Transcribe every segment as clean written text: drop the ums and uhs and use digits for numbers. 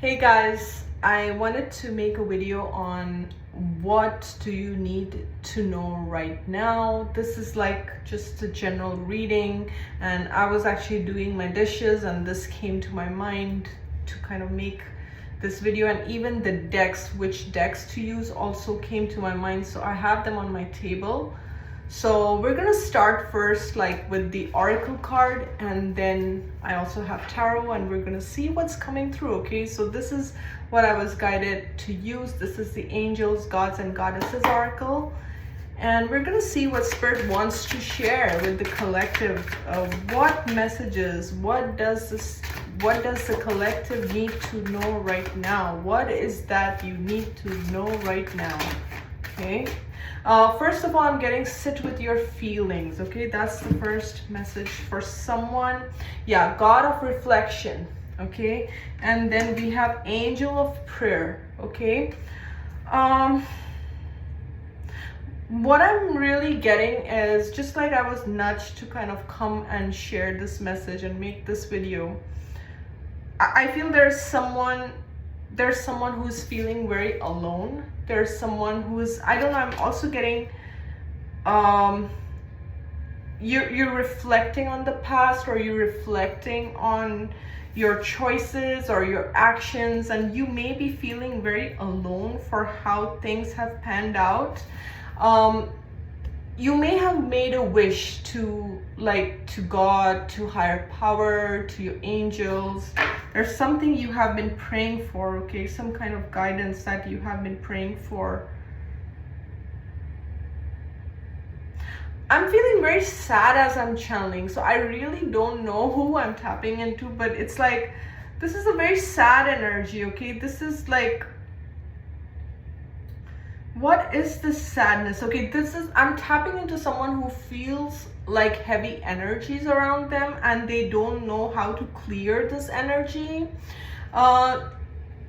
Hey guys, I wanted to make a video on what do you need to know right now. This is like just a general reading, and I was actually doing my dishes and this came to my mind to kind of make this video, and even the decks, which decks to use, also came to my mind, so I have them on my table. So we're gonna start first like with the oracle card, and then I also have tarot, and we're gonna see what's coming through. Okay, so this is what I was guided to use. This is the angels, gods and goddesses oracle, and we're gonna see what spirit wants to share with the collective. What messages, what does the collective need to know right now? What is that you need to know right now? Okay, first of all, I'm getting sit with your feelings. Okay, that's the first message for someone. Yeah, God of reflection. Okay, and then we have angel of prayer. Okay, what I'm really getting is, just like I was nudged to kind of come and share this message and make this video, I feel there's someone who's feeling very alone. There's someone who's, I don't know, I'm also getting you're reflecting on the past, or you're reflecting on your choices or your actions, and you may be feeling very alone for how things have panned out. You may have made a wish to God, to higher power, to your angels. There's something you have been praying for, okay? Some kind of guidance that you have been praying for. I'm feeling very sad as I'm channeling, so I really don't know who I'm tapping into, but it's like, this is a very sad energy, okay? This is like, what is this sadness? Okay, I'm tapping into someone who feels like heavy energies around them, and they don't know how to clear this energy.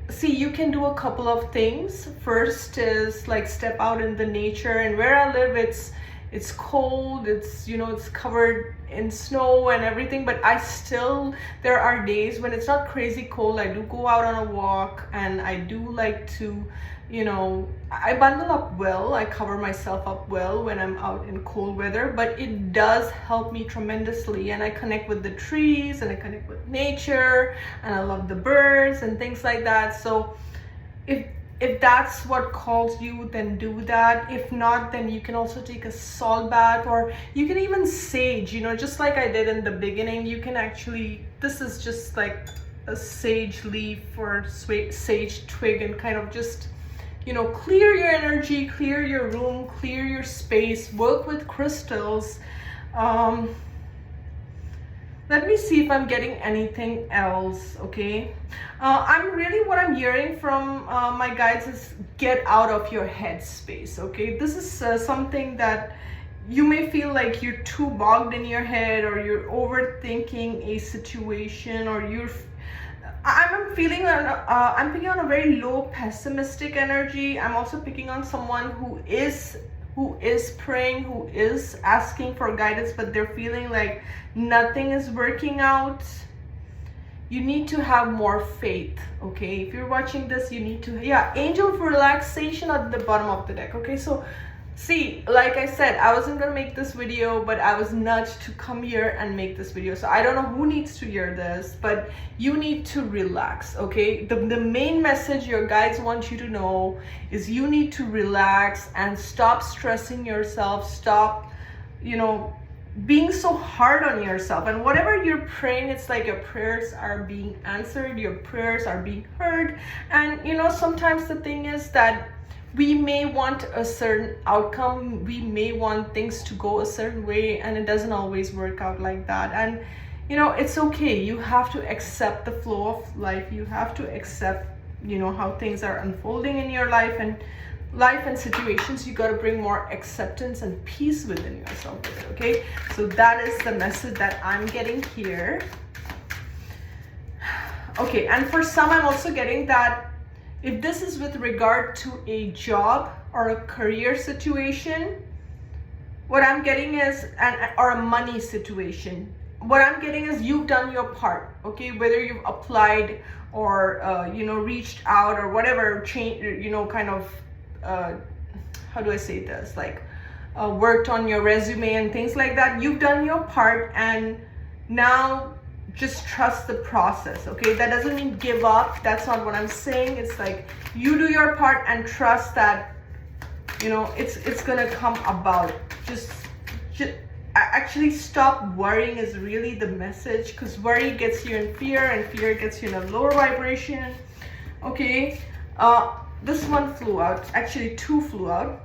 See, you can do a couple of things. First is like step out in the nature, and where I live, it's cold, it's covered in snow and everything, but there are days when it's not crazy cold. I do go out on a walk, and I do like to, I bundle up well, I cover myself up well when I'm out in cold weather, but it does help me tremendously, and I connect with the trees, and I connect with nature, and I love the birds and things like that. So if that's what calls you, then do that. If not, then you can also take a salt bath, or you can even sage, just like I did in the beginning. You can actually, this is just like a sage leaf or sage twig, and kind of just clear your energy, clear your room, clear your space, work with crystals. Let me see if I'm getting anything else. Okay, what I'm hearing from my guides is get out of your head space. Okay, this is something that you may feel like you're too bogged in your head, or you're overthinking a situation, or I'm picking on a very low pessimistic energy. I'm also picking on someone who is praying, who is asking for guidance, but they're feeling like nothing is working out. You need to have more faith. Okay, if you're watching this, you need to, angel of relaxation at the bottom of the deck. Okay, so see, like I said, I wasn't gonna make this video, but I was nudged to come here and make this video. So I don't know who needs to hear this, but you need to relax. Okay, the main message your guides want you to know is you need to relax and stop stressing yourself. Stop being so hard on yourself, and whatever you're praying, it's like your prayers are being answered, your prayers are being heard. And sometimes the thing is that we may want a certain outcome, we may want things to go a certain way, and it doesn't always work out like that. And it's okay. You have to accept the flow of life. You have to accept how things are unfolding in your life and situations. You got to bring more acceptance and peace within yourself with it. Okay, so that is the message that I'm getting here. Okay, and for some, I'm also getting that if this is with regard to a job or a career situation, what I'm getting is, or a money situation, what I'm getting is you've done your part. Okay, whether you've applied or reached out or whatever, change, kind of how do I say this, like worked on your resume and things like that. You've done your part, and now just trust the process. Okay, that doesn't mean give up, that's not what I'm saying. It's like you do your part and trust that it's gonna come about. Just actually stop worrying is really the message, because worry gets you in fear, and fear gets you in a lower vibration. Okay, this one flew out, actually two flew out.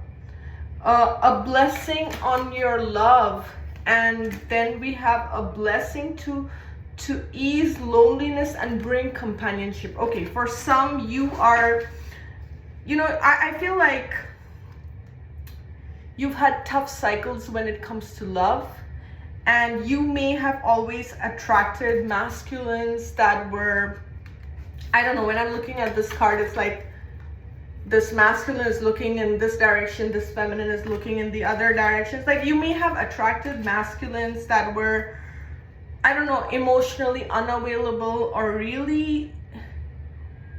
A blessing on your love, and then we have a blessing to ease loneliness and bring companionship. Okay, for some, you are, I feel like you've had tough cycles when it comes to love, and you may have always attracted masculines that were, I don't know, when I'm looking at this card, it's like this masculine is looking in this direction, this feminine is looking in the other direction. It's like you may have attracted masculines that were, I don't know, emotionally unavailable or really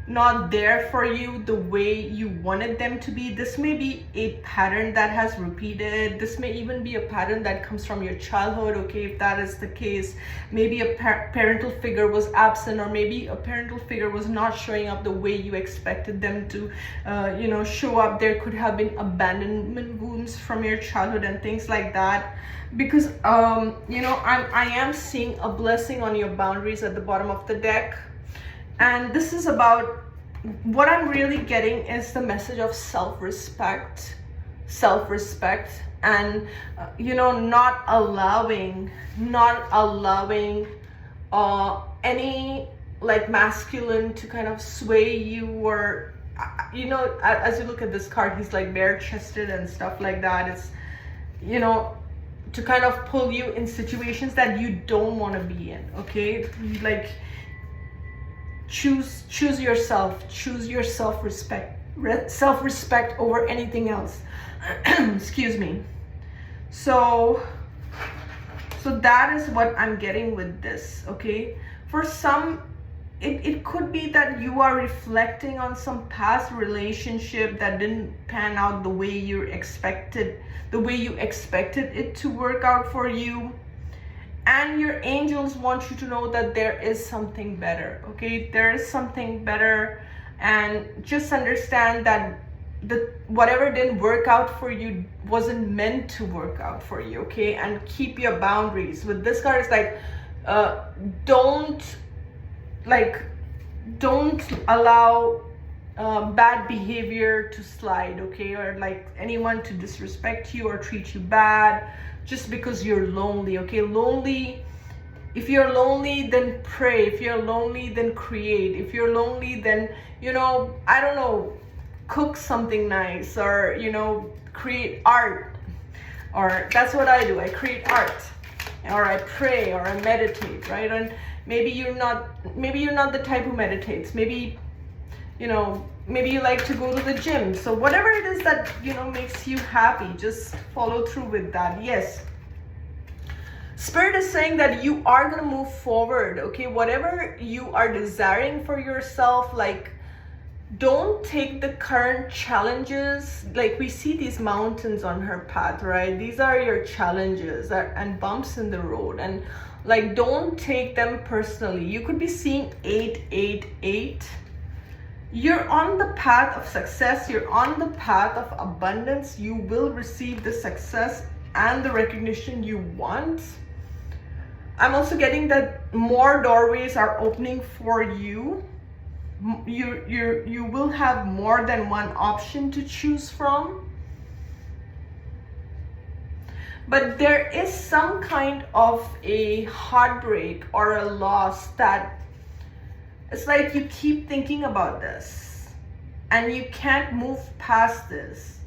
not there for you the way you wanted them to be. This may be a pattern that has repeated. This may even be a pattern that comes from your childhood. Okay, if that is the case, maybe a parental figure was absent, or maybe a parental figure was not showing up the way you expected them to show up. There could have been abandonment wounds from your childhood and things like that, because I am seeing a blessing on your boundaries at the bottom of the deck. And this is about, what I'm really getting is the message of self-respect, and not allowing any like masculine to kind of sway you, or as you look at this card, he's like bare-chested and stuff like that. It's to kind of pull you in situations that you don't want to be in. Okay, like choose yourself, choose your self-respect over anything else. Excuse me. So that is what I'm getting with this. Okay, for some, it could be that you are reflecting on some past relationship that didn't pan out the way you expected it to work out for you. And your angels want you to know that there is something better. Okay, there is something better, and just understand that whatever didn't work out for you wasn't meant to work out for you. Okay, and keep your boundaries. With this card, it's like don't allow bad behavior to slide. Okay, or like anyone to disrespect you or treat you bad just because you're lonely. Okay, if you're lonely, then pray. If you're lonely, then create. If you're lonely, then I don't know, cook something nice, or create art. Or that's what I do, I create art, or I pray, or I meditate, right? And maybe you're not the type who meditates. Maybe maybe you like to go to the gym. So whatever it is that makes you happy, just follow through with that. Yes, Spirit is saying that you are going to move forward. Okay, whatever you are desiring for yourself, like, don't take the current challenges. Like, we see these mountains on her path, right? These are your challenges and bumps in the road, and like, don't take them personally. You could be seeing 888. You're on the path of success. You're on the path of abundance. You will receive the success and the recognition you want. I'm also getting that more doorways are opening for you. You will have more than one option to choose from. But there is some kind of a heartbreak or a loss that it's like you keep thinking about this and you can't move past this.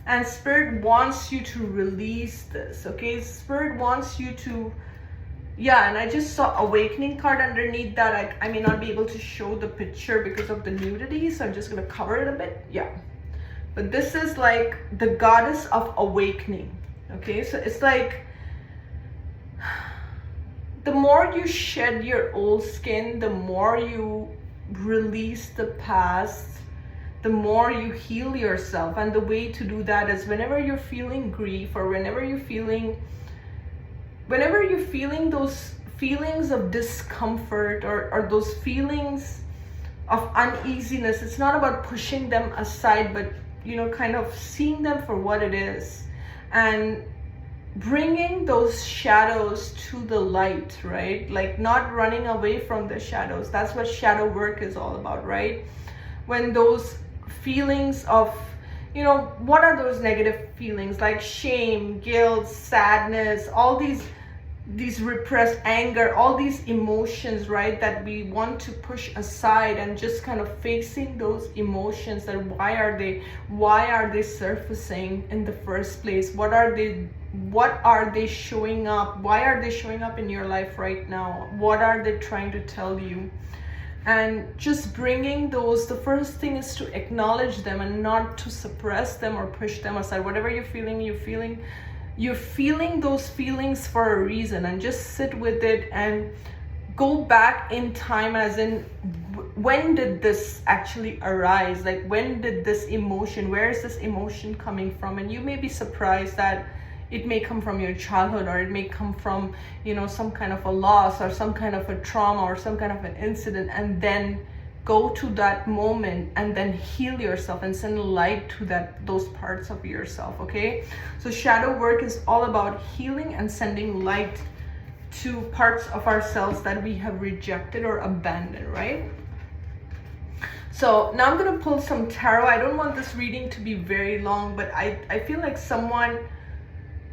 And Spirit wants you to release this, okay? Spirit wants you to, and I just saw Awakening card underneath that. I may not be able to show the picture because of the nudity, so I'm just going to cover it a bit. But this is like the goddess of awakening, okay? So it's like, the more you shed your old skin, the more you release the past, the more you heal yourself. And the way to do that is whenever you're feeling grief, or whenever you're feeling those feelings of discomfort, or those feelings of uneasiness, it's not about pushing them aside, but kind of seeing them for what it is, and bringing those shadows to the light, right? Like not running away from the shadows. That's what shadow work is all about, right? When those feelings of, what are those negative feelings like shame, guilt, sadness, all these repressed anger, all these emotions, right, that we want to push aside, and just kind of facing those emotions, that why are they surfacing in the first place? What are they showing up? Why are they showing up in your life right now? What are they trying to tell you? And just bringing those, the first thing is to acknowledge them and not to suppress them or push them aside. Whatever you're feeling those feelings for a reason, and just sit with it and go back in time, as in when did this actually arise? Like when did this emotion, where is this emotion coming from? And you may be surprised that it may come from your childhood, or it may come from some kind of a loss, or some kind of a trauma, or some kind of an incident, and then go to that moment and then heal yourself and send light to those parts of yourself. Okay, so shadow work is all about healing and sending light to parts of ourselves that we have rejected or abandoned, right? So now I'm gonna pull some tarot. I don't want this reading to be very long, but I feel like someone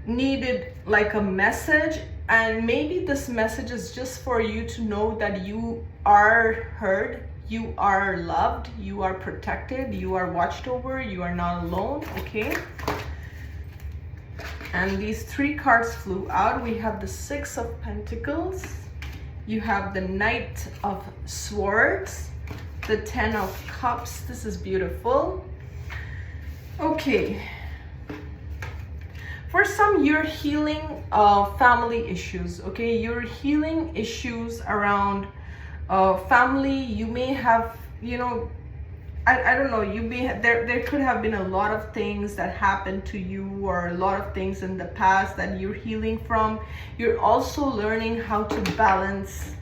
needed like a message, and maybe this message is just for you to know that you are heard, you are loved, you are protected, you are watched over, you are not alone. Okay, and these 3 cards flew out. We have the 6 of Pentacles, you have the Knight of Swords, the 10 of Cups. This is beautiful. Okay, for some, you're healing family issues. Okay, you're healing issues around family. You may have, I don't know, you may have, there could have been a lot of things that happened to you, or a lot of things in the past that you're healing from. You're also learning how to balance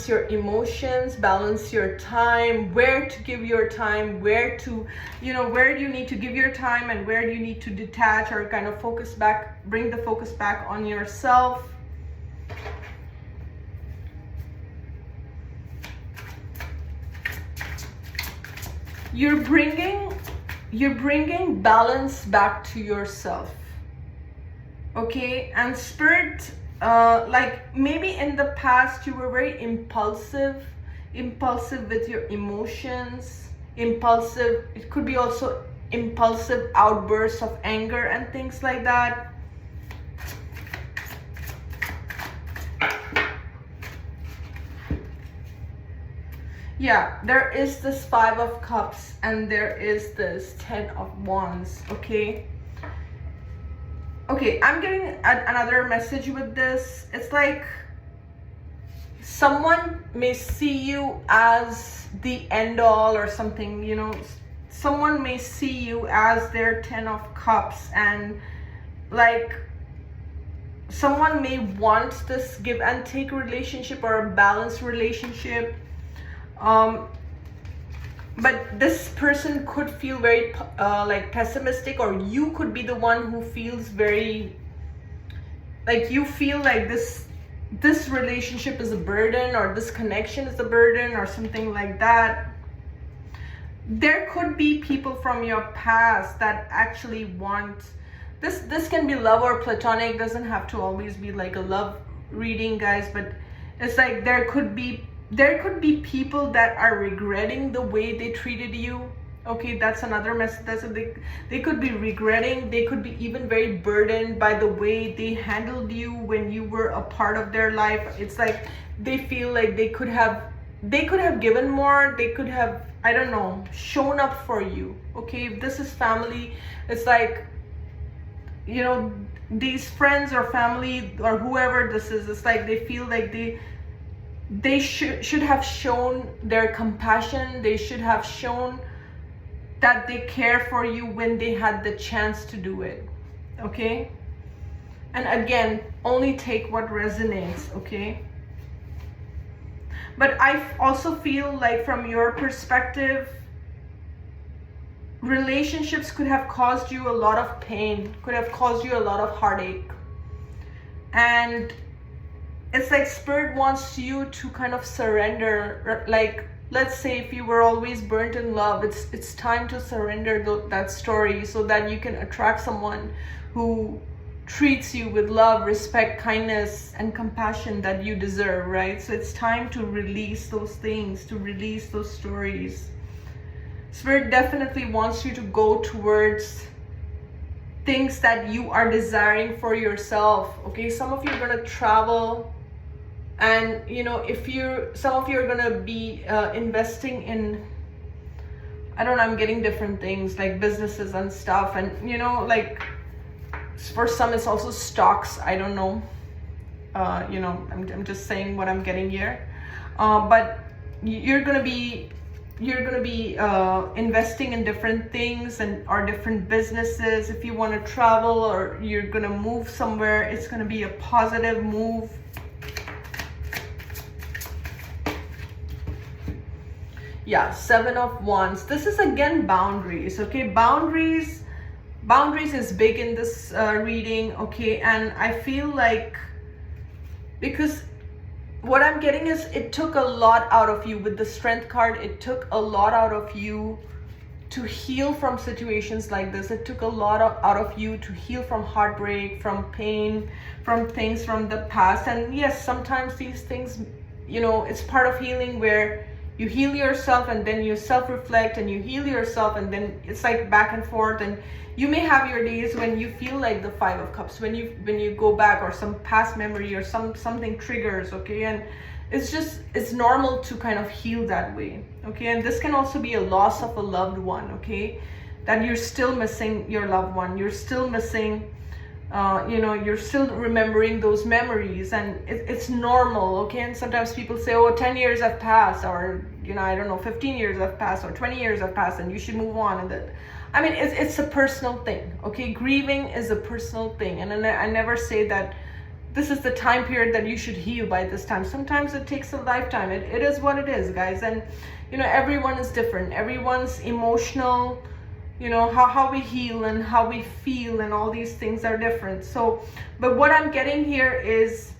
your emotions, balance your time, where to give your time, where do you need to give your time, and where do you need to detach, or kind of focus back, bring the focus back on yourself. You're bringing balance back to yourself. Okay, and Spirit, like maybe in the past you were very impulsive with your emotions, impulsive. It could be also impulsive outbursts of anger and things like that. Yeah, there is this 5 of Cups, and there is this 10 of Wands. Okay, I'm getting another message with this. It's like someone may see you as the end all or something, someone may see you as their 10 of Cups, and like someone may want this give and take relationship, or a balanced relationship. But this person could feel very like pessimistic, or you could be the one who feels very like, you feel like this relationship is a burden, or this connection is a burden, or something like that. There could be people from your past that actually want this can be love or platonic, doesn't have to always be like a love reading, guys, but it's like there could be people that are regretting the way they treated you. Okay, that's another message. They could be regretting, they could be even very burdened by the way they handled you when you were a part of their life. It's like they feel like they could have given more, they could have, I don't know, shown up for you. Okay, if this is family, it's like, these friends or family or whoever this is, it's like they feel like they should have shown their compassion. They should have shown that they care for you when they had the chance to do it. Okay? And again, only take what resonates. Okay? But I also feel like from your perspective, relationships could have caused you a lot of pain, could have caused you a lot of heartache. And it's like Spirit wants you to kind of surrender. Like, let's say if you were always burnt in love, it's time to surrender that story so that you can attract someone who treats you with love, respect, kindness, and compassion that you deserve, right? So it's time to release those things, to release those stories. Spirit definitely wants you to go towards things that you are desiring for yourself. Okay, some of you are going to travel, and you know, some of you are going to be investing in, I don't know, I'm getting different things like businesses and stuff, and you know, like for some it's also stocks, I don't know, you know, I'm just saying what I'm getting here, but you're gonna be investing in different things and or different businesses. If you want to travel or you're gonna move somewhere, it's gonna be a positive move. Yeah, 7 of Wands. This is again boundaries. Okay, boundaries is big in this reading. Okay, and I feel like, because what I'm getting is it took a lot out of you with the Strength card. It took a lot out of you to heal from situations like this. It took a lot out of you to heal from heartbreak, from pain, from things from the past. And yes, sometimes these things, you know, it's part of healing where you heal yourself and then you self-reflect and you heal yourself, and then it's like back and forth. And you may have your days when you feel like the 5 of Cups, when you go back, or some past memory or something triggers. Okay, and it's normal to kind of heal that way. Okay, and this can also be a loss of a loved one. Okay, that you're still missing your loved one, you're still missing, you know, you're still remembering those memories, and it's normal. Okay, and sometimes people say, oh, 10 years have passed, or you know, I don't know, 15 years have passed, or 20 years have passed, and you should move on. And that, I mean, it's a personal thing. Okay, grieving is a personal thing, and I never say that this is the time period that you should heal by this time. Sometimes it takes a lifetime. It is what it is, guys. And you know, everyone is different. Everyone's emotional, you know, how we heal and how we feel and all these things are different. So, but what I'm getting here is,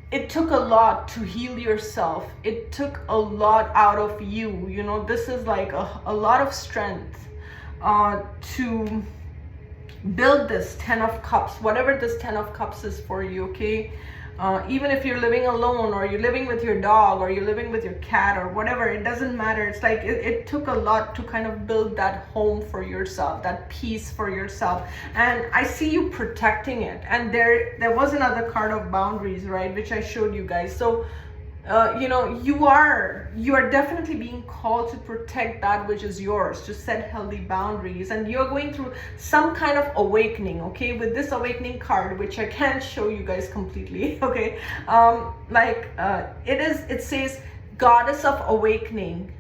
it took a lot to heal yourself. It took a lot out of you. You know, this is like a lot of strength to build this 10 of Cups, whatever this 10 of Cups is for you. Okay, even if you're living alone, or you're living with your dog, or you're living with your cat, or whatever, it doesn't matter. It's like it took a lot to kind of build that home for yourself, that peace for yourself. And I see you protecting it. And there was another card of boundaries, right, which I showed you guys. So you know, you are definitely being called to protect that which is yours, to set healthy boundaries. And you're going through some kind of awakening. Okay, with this awakening card, which I can't show you guys completely. Okay, it says Goddess of Awakening.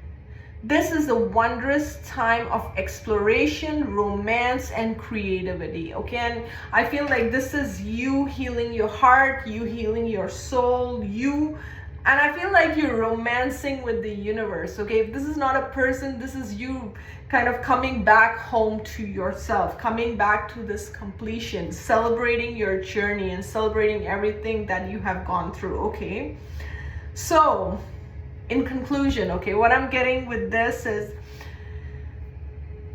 This is a wondrous time of exploration, romance, and creativity. Okay, and I feel like this is you healing your heart, you healing your soul, and I feel like you're romancing with the universe. Okay, this is not a person, this is you kind of coming back home to yourself, coming back to this completion, celebrating your journey and celebrating everything that you have gone through. Okay, so in conclusion, okay, what I'm getting with this is,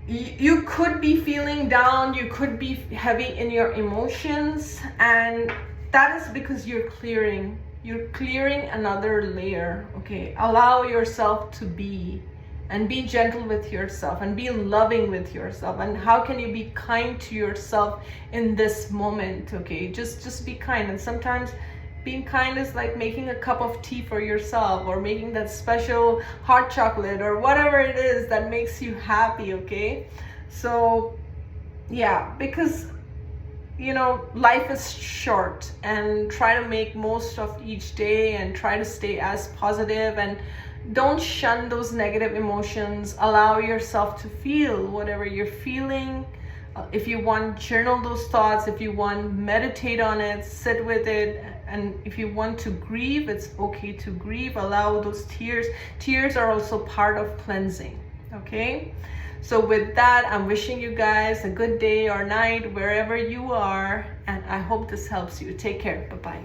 you could be feeling down, you could be heavy in your emotions, and that is because you're clearing another layer. Okay, allow yourself to be, and be gentle with yourself, and be loving with yourself. And how can you be kind to yourself in this moment? Okay, just be kind. And sometimes being kind is like making a cup of tea for yourself, or making that special hot chocolate, or whatever it is that makes you happy. Okay, so yeah, because life is short, and try to make most of each day and try to stay as positive, and don't shun those negative emotions. Allow yourself to feel whatever you're feeling. If you want, journal those thoughts. If you want, meditate on it, sit with it. And if you want to grieve, it's okay to grieve. Allow those tears. Tears are also part of cleansing. Okay? So with that, I'm wishing you guys a good day or night wherever you are, and I hope this helps you. Take care. Bye-bye.